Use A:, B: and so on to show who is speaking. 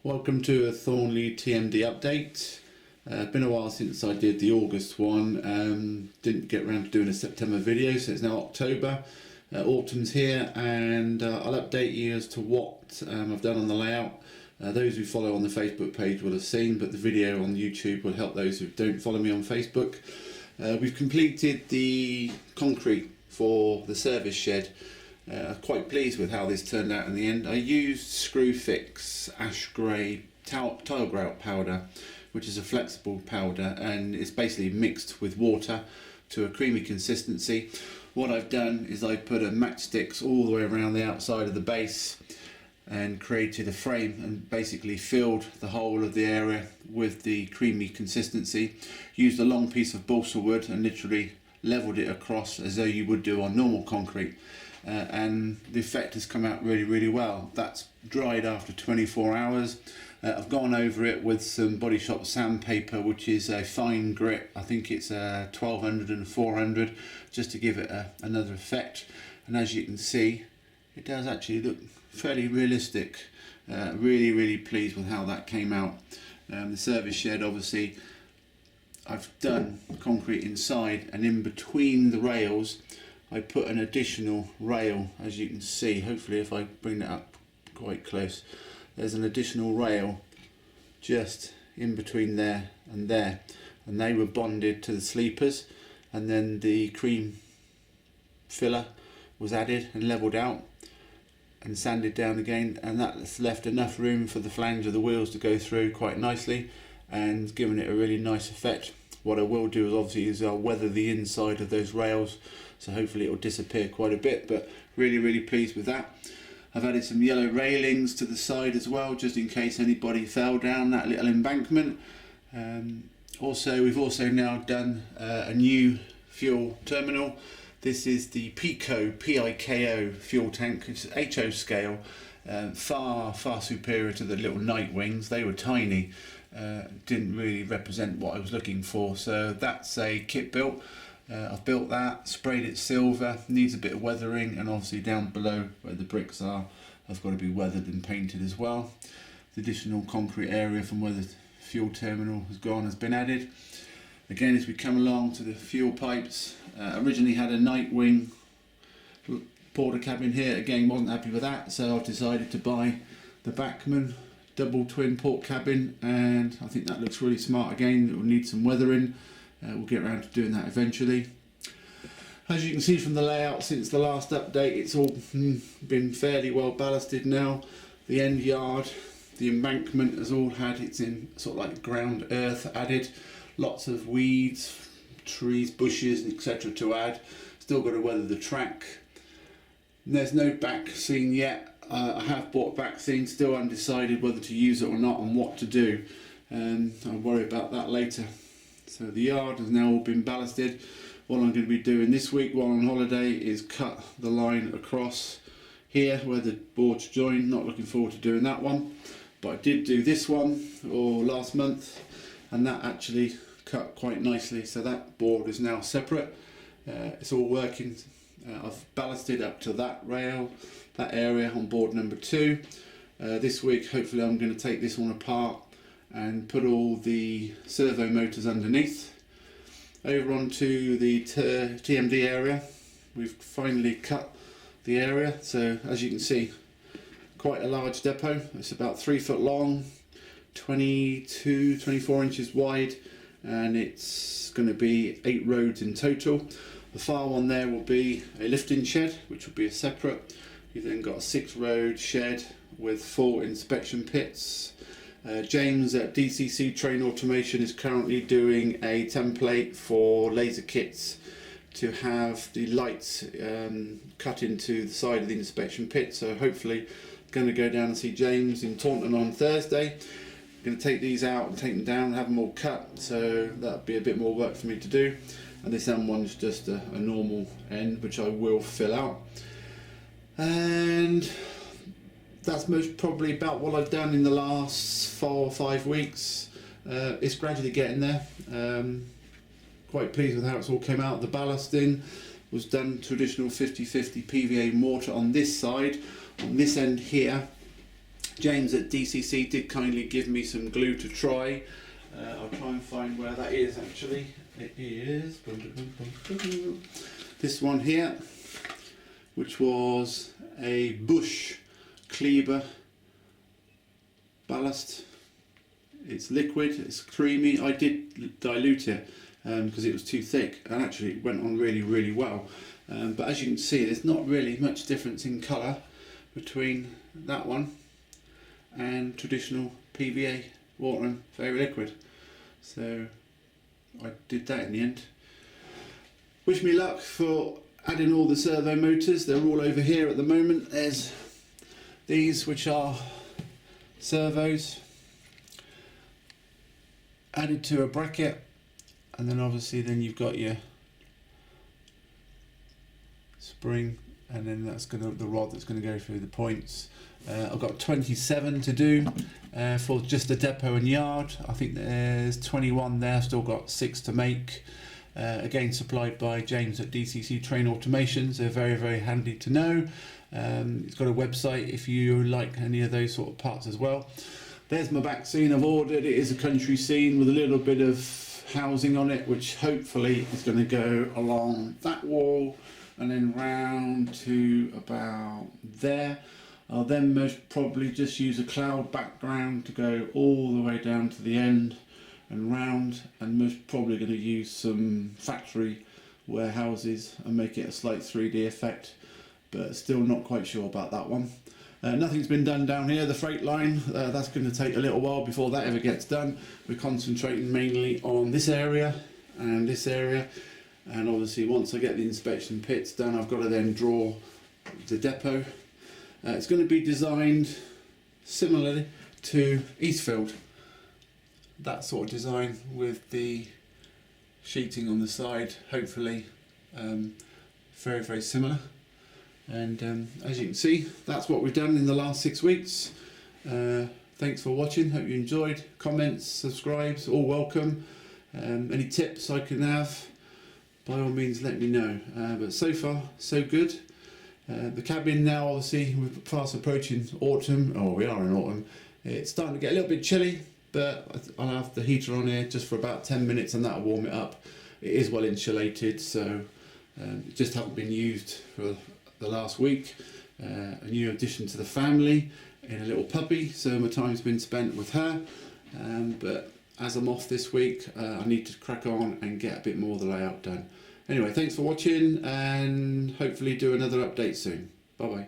A: Welcome to a Thornley TMD update. Been a while since I did the August one. Didn't get around to doing a September video, so it's now October. Autumn's here, and I'll update you as to what I've done on the layout. Those who follow on the Facebook page will have seen, but the video on YouTube will help those who don't follow me on Facebook. We've completed the concrete for the service shed. I'm quite pleased with how this turned out in the end. I used Screwfix Ash Grey tile grout powder, which is a flexible powder, and it's basically mixed with water to a creamy consistency. What I've done is I put a matchsticks all the way around the outside of the base and created a frame and basically filled the whole of the area with the creamy consistency. Used a long piece of balsa wood and literally leveled it across as though you would do on normal concrete. And the effect has come out really well. That's dried after 24 hours. I've gone over it with some Body Shop sandpaper, which is a fine grit. I think it's 1200 and 400, just to give it another effect. And as you can see, it does actually look fairly realistic. Really pleased with how that came out. The service shed, obviously, I've done concrete inside, and in between the rails I put an additional rail, as you can see. Hopefully if I bring that up quite close, there's an additional rail just in between there, and they were bonded to the sleepers, and then the cream filler was added and levelled out and sanded down again, and that's left enough room for the flange of the wheels to go through quite nicely and given it a really nice effect. What I will do is I'll weather the inside of those rails, so hopefully it will disappear quite a bit, but really pleased with that. I've added some yellow railings to the side as well, just in case anybody fell down that little embankment. We've also now done a new fuel terminal. This is the PIKO fuel tank. It's HO scale, far superior to the little night wings. They were tiny, didn't really represent what I was looking for, so that's a kit built. I've built that, sprayed it silver, needs a bit of weathering, and obviously down below where the bricks are, I've got to be weathered and painted as well. The additional concrete area from where the fuel terminal has gone has been added. Again, as we come along to the fuel pipes, originally had a night wing porter cabin here. Again, wasn't happy with that, so I've decided to buy the Bachmann double twin port cabin, and I think that looks really smart. Again, it will need some weathering. We'll get around to doing that eventually. As you can see from the layout since the last update, it's all been fairly well ballasted now. The end yard, the embankment has all had its in sort of like ground earth added. Lots of weeds, trees, bushes, etc. to add. Still got to weather the track. And there's no back scene yet. I have bought back scene, still undecided whether to use it or not and what to do. I'll worry about that later. So the yard has now all been ballasted. What I'm going to be doing this week while on holiday is cut the line across here where the boards join. Not looking forward to doing that one, but I did do this one last month, and that actually cut quite nicely, so that board is now separate. It's all working. I've ballasted up to that rail, that area on board number 2. This week hopefully I'm going to take this one apart and put all the servo motors underneath. Over onto the TMD area, we've finally cut the area, so as you can see, quite a large depot. It's about 3 foot long, 24 inches wide, and it's going to be 8 roads in total. The far one there will be a lifting shed, which will be a separate. You've then got a 6-road shed with 4 inspection pits. James at DCC Train Automation is currently doing a template for laser kits to have the lights cut into the side of the inspection pit. So hopefully going to go down and see James in Taunton on Thursday. Going to take these out and take them down and have them all cut, so that'll be a bit more work for me to do. And this end one's just a normal end, which I will fill out. And that's most probably about what I've done in the last 4 or 5 weeks. It's gradually getting there. Quite pleased with how it's all came out. The ballasting was done traditional 50-50 PVA mortar on this side. On this end here, James at DCC did kindly give me some glue to try. I'll try and find where that is actually. It is this one here, which was a bush cleaver ballast. It's liquid, it's creamy. I did dilute it because it was too thick, and actually it went on really well. But as you can see, there's not really much difference in colour between that one and traditional PVA water fairy liquid. So I did that in the end. Wish me luck for adding all the servo motors. They're all over here at the moment. There's these, which are servos added to a bracket, and then obviously then you've got your spring, and then that's the rod that's going to go through the points. I've got 27 to do for just the depot and yard. I think there's 21 there, still got 6 to make. Again, supplied by James at DCC Train Automation, so very handy to know. It's got a website if you like any of those sort of parts as well. There's my back scene I've ordered. It is a country scene with a little bit of housing on it, which hopefully is going to go along that wall and then round to about there. I'll then most probably just use a cloud background to go all the way down to the end and round, and most probably going to use some factory warehouses and make it a slight 3D effect, but still not quite sure about that one. Nothing's been done down here, the freight line. That's going to take a little while before that ever gets done. We're concentrating mainly on this area and this area, and obviously once I get the inspection pits done, I've got to then draw the depot. It's going to be designed similarly to Eastfield, that sort of design with the sheeting on the side, hopefully very similar. And as you can see, that's what we've done in the last 6 weeks. Thanks for watching, hope you enjoyed. Comments, subscribes, all welcome. Any tips I can have, by all means let me know. But so far so good. The cabin now, obviously we're fast approaching autumn, or we are in autumn. It's starting to get a little bit chilly, but I'll have the heater on here just for about 10 minutes and that'll warm it up. It is well insulated, so it just haven't been used for the last week. A new addition to the family in a little puppy, so my time's been spent with her. But as I'm off this week, I need to crack on and get a bit more of the layout done. Anyway, thanks for watching, and hopefully do another update soon. Bye bye.